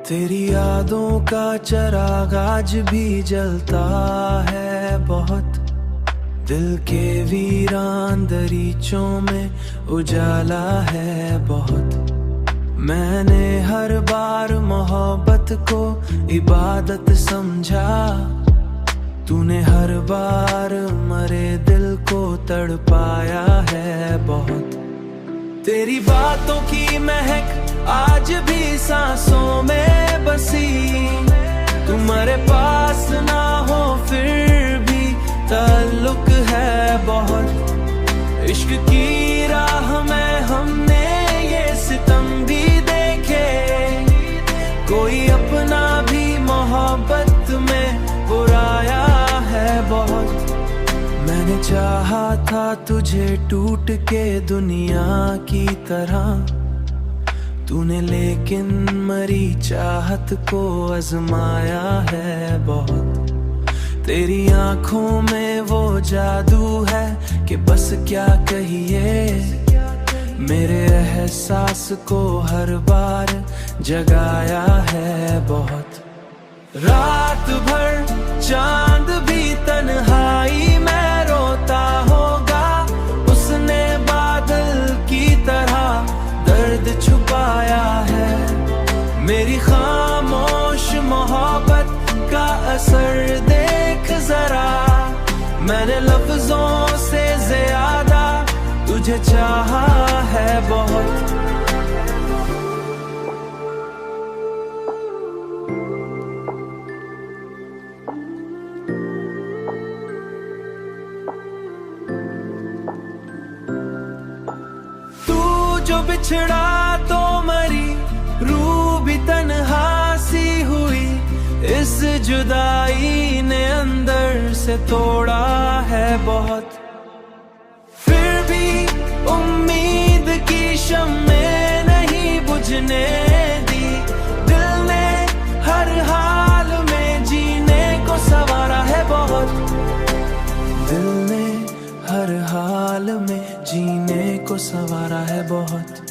तेरी यादों का चिराग आज भी जलता है बहुत, दिल के वीरान दरीचों में उजाला है बहुत। मैंने हर बार मोहब्बत को इबादत समझा, तूने हर बार मरे दिल को तड़पाया है बहुत। तेरी बातों की महक आज भी सांसों में बसी, तुम्हारे पास ना हो फिर भी ताल्लुक है बहुत। इश्क की राह में हमने ये सितम भी देखे, कोई अपना भी मोहब्बत में बुराया है बहुत। मैंने चाहा था तुझे टूट के दुनिया की तरह, तूने लेकिन मरी चाहत को आजमाया है बहुत। तेरी आंखों में वो जादू है कि बस क्या कहिए, मेरे एहसास को हर बार जगाया है बहुत। रात भर चांद भी तन्हाई में रोता होगा, उसने बादल की तरह दर्द छुपाया है। मेरी खामोश मोहब्बत का असर देख जरा, मैंने लफ्जों से ज्यादा तुझे चाहा है बहुत। जो बिछड़ा तो मरी, रूह भी तन्हा सी हुई, इस जुदाई ने अंदर से तोड़ा है बहुत। फिर भी उम्मीद की शम्में नहीं बुझने दी, दिल ने हर हाल में जीने को संवारा है बहुत। दिल ने हर हाल में जीने को संवारा है बहुत।